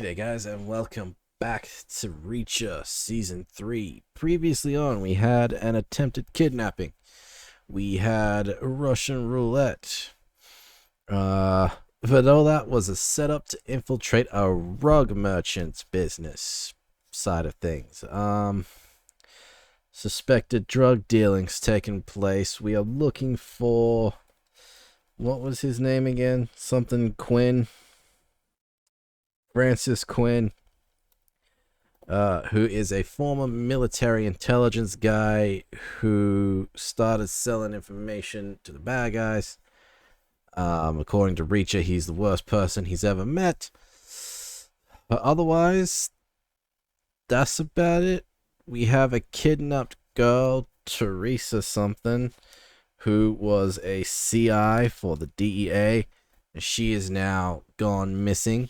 G'day guys, and welcome back to Reacher Season 3. Previously on, we had an attempted kidnapping. We had Russian roulette. But all that was a setup to infiltrate a rug merchant's business side of things. Suspected drug dealings taking place. We are looking for... what was his name again? Something Quinn. Francis Quinn, who is a former military intelligence guy who started selling information to the bad guys. According to Reacher, he's the worst person he's ever met. But otherwise, that's about it. We have a kidnapped girl, Teresa something, who was a CI for the DEA, and she is now gone missing.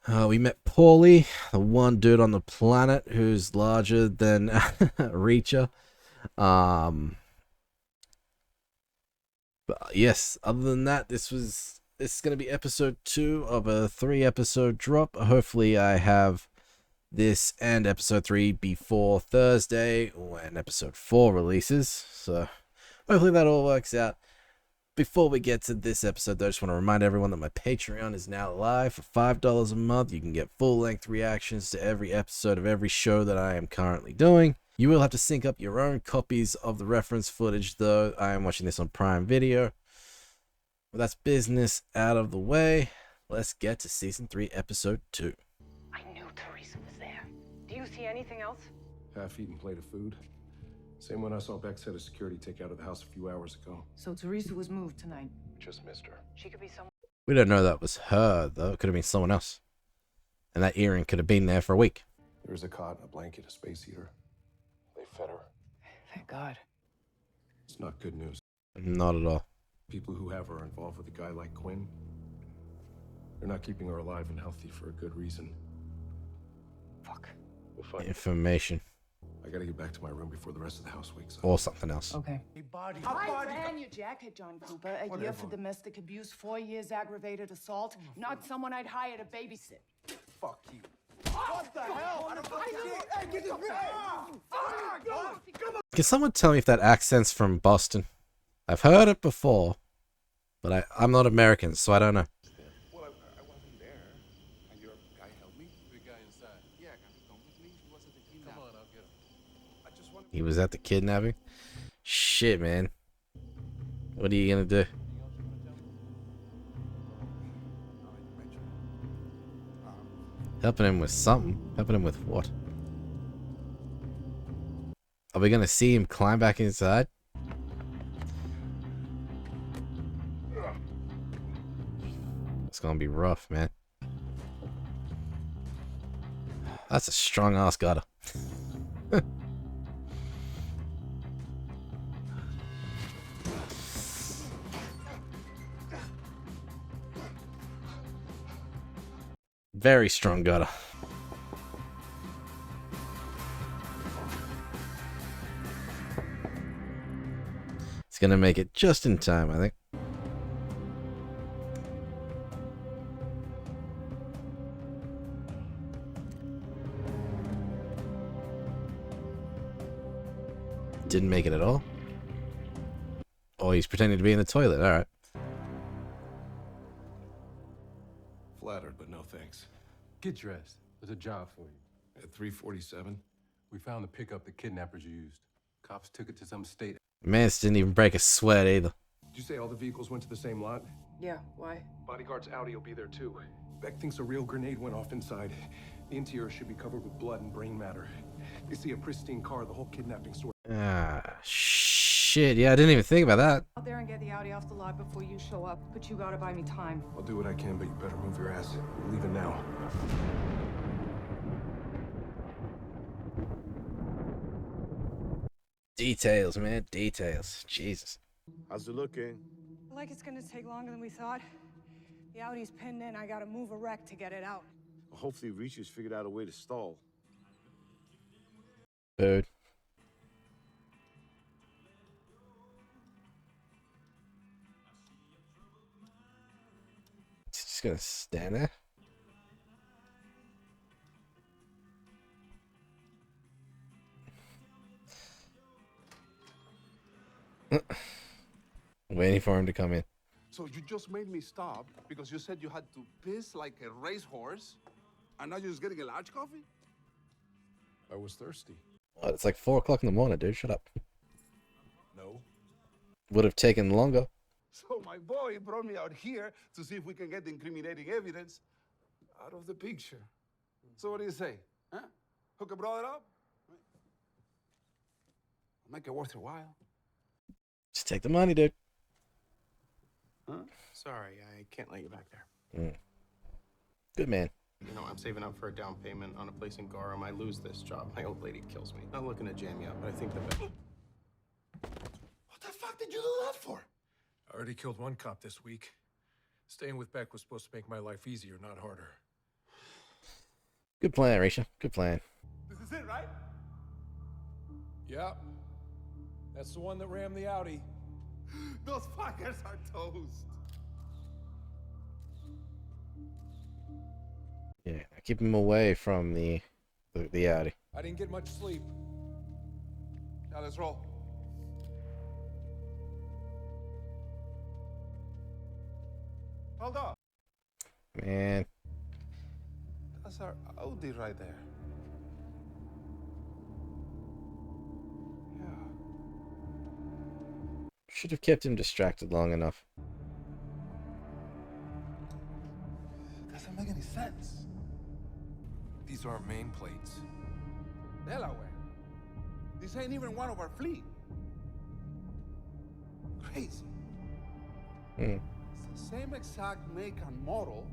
We met Paulie, the one dude on the planet who's larger than Reacher. But yes, other than that, this is going to be episode 2 of a 3-episode drop. Hopefully I have this and episode 3 before Thursday when episode 4 releases. So hopefully that all works out. Before we get to this episode, though, I just want to remind everyone that my Patreon is now live. For $5 a month, you can get full-length reactions to every episode of every show that I am currently doing. You will have to sync up your own copies of the reference footage, though. I am watching this on Prime Video. Well, that's business out of the way. Let's get to Season 3, Episode 2. I knew Teresa was there. Do you see anything else? Half-eaten plate of food. Same one I saw Beck's head of security take out of the house a few hours ago. So Teresa was moved tonight. Just missed her. She could be someone. We don't know that was her, though. It could have been someone else. And that earring could have been there for a week. There was a cot, a blanket, a space heater. They fed her. Thank God. It's not good news. Not at all. People who have her are involved with a guy like Quinn. They're not keeping her alive and healthy for a good reason. Fuck. We'll find Information. I gotta get back to my room before the rest of the house wakes up. Or something else. Okay. I ran your jacket, John Cooper. A year for domestic abuse, 4 years aggravated assault. Not someone I'd hire to babysit. Fuck you. What the hell? Hey, get this Can someone tell me if that accent's from Boston? I've heard it before, but I'm not American, so I don't know. Well, I wasn't there. And your guy helped me? The guy inside. Yeah, come with me. He was at the kidnapping. Come on, I'll get him. I just want He was at the kidnapping? Shit, man. What are you gonna do? Helping him with something. Helping him with what? Are we gonna see him climb back inside? It's gonna be rough, man. That's a strong ass gutter. Very strong gutter. It's gonna make it just in time, I think. Didn't make it at all. Oh, he's pretending to be in the toilet. All right. Flattered, but no thanks. Get dressed. There's a job for you. At 3:47, We found the pickup the kidnappers used. Cops took it to some state. Mance didn't even break a sweat either. did you say all the vehicles went to the same lot? Yeah, why? Bodyguard's Audi will be there too. Beck thinks a real grenade went off inside. The interior should be covered with blood and brain matter. They see a pristine car, the whole kidnapping story. Ah, shit. Yeah, I didn't even think about that. Out there and get the Audi off the lot before you show up. But you gotta buy me time. I'll do what I can, but you better move your ass. We're leaving now. Details, man. Details. Jesus. How's it looking? Like it's gonna take longer than we thought. The Audi's pinned in. I gotta move a wreck to get it out. Well, hopefully Reacher's figured out a way to stall. Dude. Just gonna stand there. Waiting for him to come in. So you just made me stop because you said you had to piss like a racehorse, and now you're just getting a large coffee? I was thirsty. Oh, it's like 4 o'clock in the morning, dude. Shut up. No. Would have taken longer. So my boy brought me out here to see if we can get the incriminating evidence out of the picture. So what do you say? Huh? Hook a brother up? Make it worth your while. Just take the money, dude. Huh? Sorry, I can't let you back there. Good man. You know, I'm saving up for a down payment on a place in Gorham. I lose this job, my old lady kills me. Not looking to jam you up, but I think the best. What the fuck did you do that for? I already killed one cop this week. Staying with Beck was supposed to make my life easier, not harder. Good plan, Risha. Good plan. This is it, right? Yeah. That's the one that rammed the Audi. Those fuckers are toast. Yeah, keep him away from the Audi. I didn't get much sleep. Now let's roll. Hold up. Man, That's our Audi right there. Yeah. should have kept him distracted long enough. Doesn't make any sense. These aren't main plates. Delaware. This ain't even one of our fleet. Crazy. Hmm. It's the same exact make and model.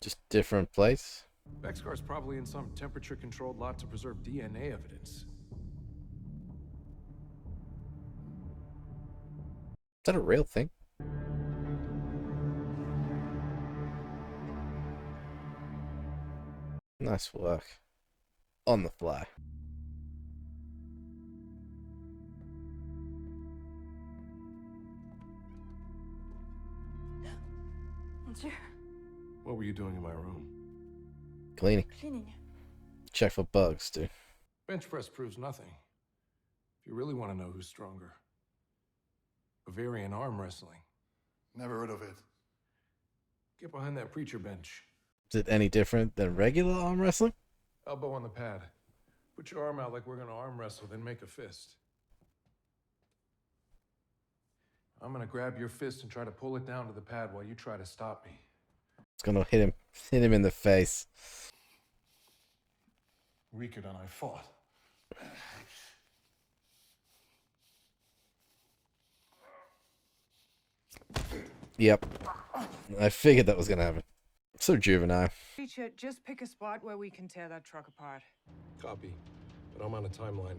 Just different place. Beck's car's probably in some temperature-controlled lot to preserve DNA evidence. Is that a real thing? Nice work. On the fly. Monsieur, What were you doing in my room? Cleaning. cleaning. Check for bugs, dude. Bench press proves nothing. If you really want to know who's stronger. Bavarian arm wrestling. Never heard of it. Get behind that preacher bench. Is it any different than regular arm wrestling? Elbow on the pad. Put your arm out like we're gonna arm wrestle, then make a fist. I'm gonna grab your fist and try to pull it down to the pad while you try to stop me. It's gonna hit him in the face. Rickard and I fought. Yep. I figured that was gonna happen. So juvenile. Preacher, just pick a spot where we can tear that truck apart. Copy. But I'm on a timeline.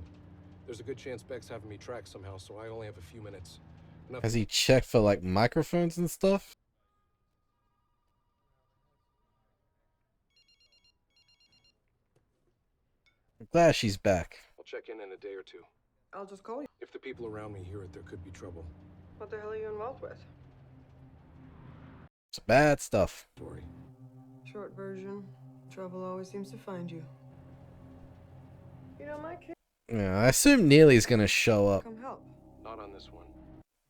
There's a good chance Beck's having me tracked somehow, so I only have a few minutes. Has he checked for like microphones and stuff? I'm glad she's back. I'll check in a day or two. I'll just call you. If the people around me hear it, there could be trouble. What the hell are you involved with? It's bad stuff. Sorry. Short version, trouble always seems to find you. You know, my kid, Yeah, I assume Neely's gonna show up come help. Not on this one.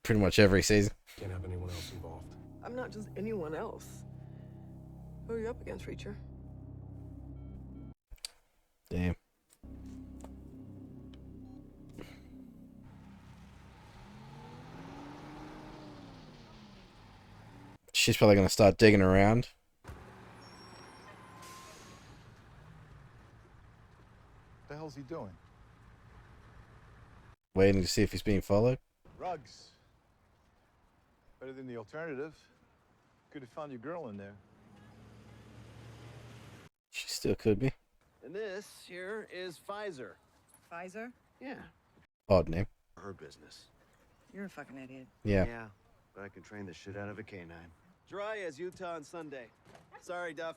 pretty much every season. Can't have anyone else involved. I'm not just anyone else. Who are you up against, Reacher? Damn. She's probably gonna start digging around. What the hell's he doing? Waiting to see if he's being followed. Rugs. Better than the alternative. Could have found your girl in there. She still could be. And this here is Pfizer. Pfizer? Yeah. Odd name. Her business. You're a fucking idiot. Yeah. Yeah, but I can train the shit out of a canine. Dry as Utah on Sunday. Sorry, Duff.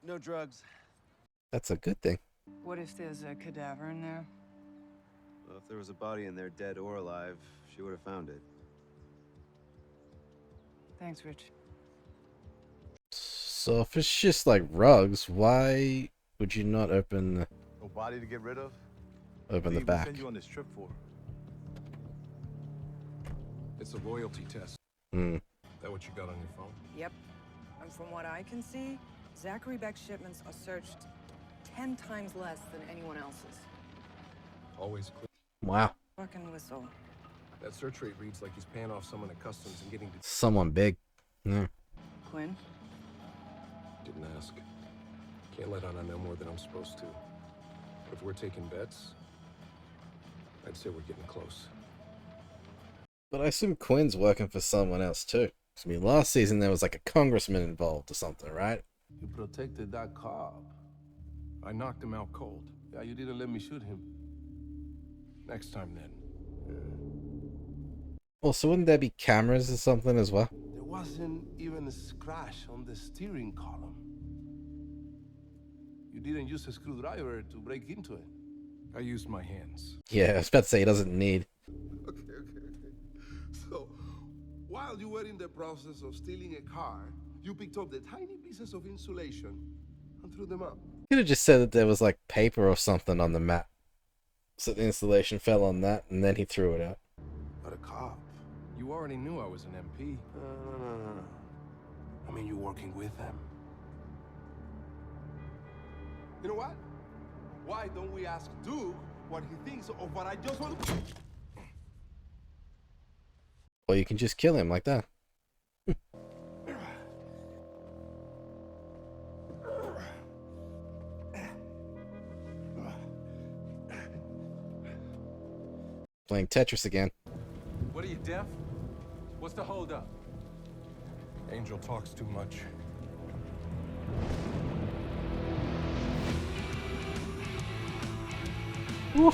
No drugs. That's a good thing. What if there's a cadaver in there? Well, if there was a body in there, dead or alive, she would have found it. Thanks, Rich. So if it's just like rugs, why would you not open No body to get rid of? the What did we back? send you on this trip for? It's a loyalty test. Hmm. That what you got on your phone? Yep. And from what I can see, Zachary Beck's shipments are searched 10 times less than anyone else's. Always clear. Wow. Fucking whistle. That search rate reads like he's paying off someone at customs and getting to... Someone big. Yeah. Quinn? Didn't ask. Can't let on I know more than I'm supposed to. But if we're taking bets, I'd say we're getting close. But I assume Quinn's working for someone else too. I mean, last season there was like a congressman involved or something, right? You protected that cop. I knocked him out cold. Yeah, you didn't let me shoot him. Next time then. Also, wouldn't there be cameras or something as well? There wasn't even a scratch on the steering column. You didn't use a screwdriver to break into it. I used my hands. Yeah, I was about to say he doesn't need. Okay. So, while you were in the process of stealing a car, you picked up the tiny pieces of insulation and threw them out. Could have just said that there was like paper or something on the mat. So the installation fell on that and then he threw it out. Not a cop. You already knew I was an MP. No. I mean, you're working with them. You know what? Why don't we ask Duke what he thinks of what I just want to... Or you can just kill him like that. Playing Tetris again. What are you, deaf? What's the holdup? Angel talks too much. Whew.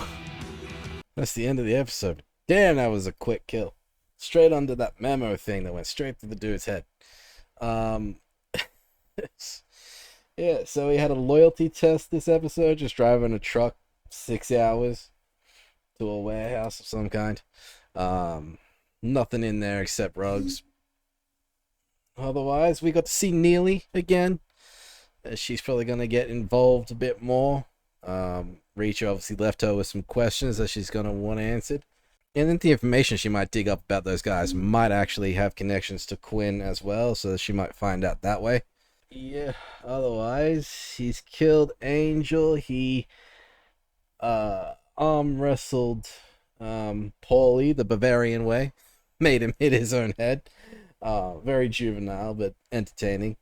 That's the end of the episode. Damn, that was a quick kill. Straight under that memo thing that went straight to the dude's head. Yeah, so we had a loyalty test this episode, just driving a truck 6 hours to a warehouse of some kind. Nothing in there except rugs. Otherwise, we got to see Neely again. She's probably going to get involved a bit more. Reacher obviously left her with some questions that she's going to want answered. And then the information she might dig up about those guys might actually have connections to Quinn as well, so she might find out that way. Yeah, otherwise, he's killed Angel. He arm wrestled Paulie the Bavarian way. Made him hit his own head. Very juvenile, but entertaining.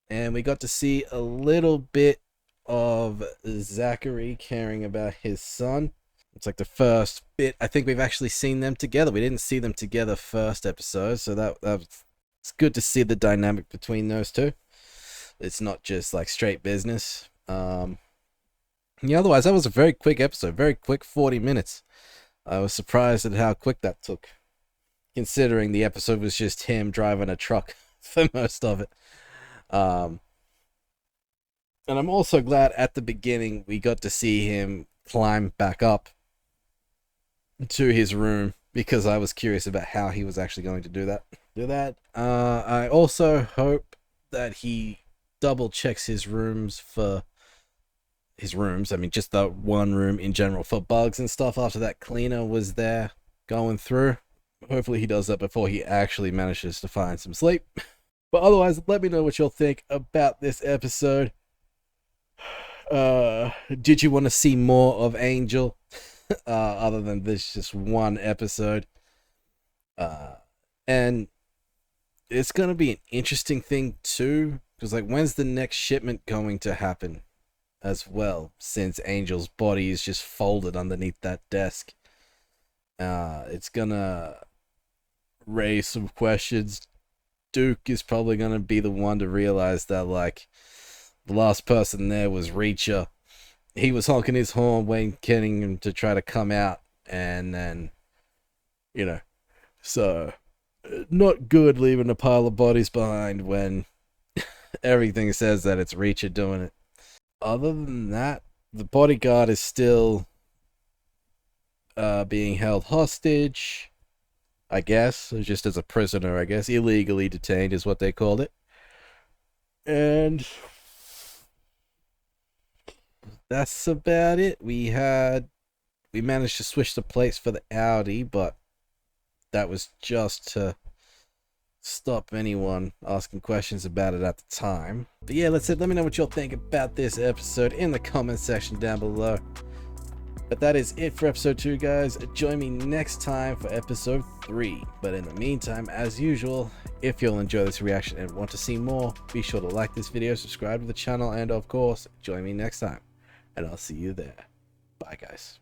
And we got to see a little bit of Zachary caring about his son. It's like the first bit. I think we've actually seen them together. We didn't see them together first episode, so it's good to see the dynamic between those two. It's not just like straight business. Yeah, otherwise, that was a very quick episode. Very quick 40 minutes. I was surprised at how quick that took, considering the episode was just him driving a truck for most of it. And I'm also glad at the beginning we got to see him climb back up to his room, because I was curious about how he was actually going to do that. I also hope that he double checks his rooms, I mean just the one room in general, for bugs and stuff after that cleaner was there going through. Hopefully he does that before he actually manages to find some sleep. But otherwise, let me know what you'll think about this episode. Did you want to see more of Angel? Other than this just one episode. And it's going to be an interesting thing too, because like, when's the next shipment going to happen as well, since Angel's body is just folded underneath that desk? It's gonna raise some questions. Duke is probably going to be the one to realize that, like, the last person there was Reacher. He was honking his horn, waiting him to try to come out, and then, so, not good leaving a pile of bodies behind when everything says that it's Reacher doing it. Other than that, the bodyguard is still being held hostage, I guess, just as a prisoner, I guess. Illegally detained is what they called it. And that's about it. We had we managed to switch the plates for the Audi, but that was just to stop anyone asking questions about it at the time. But yeah, let me know what y'all think about this episode in the comment section down below. But that is it for episode 2, guys. Join me next time for episode 3. But in the meantime, as usual, if you'll enjoy this reaction and want to see more, be sure to like this video, subscribe to the channel, and of course, join me next time. And I'll see you there. Bye, guys.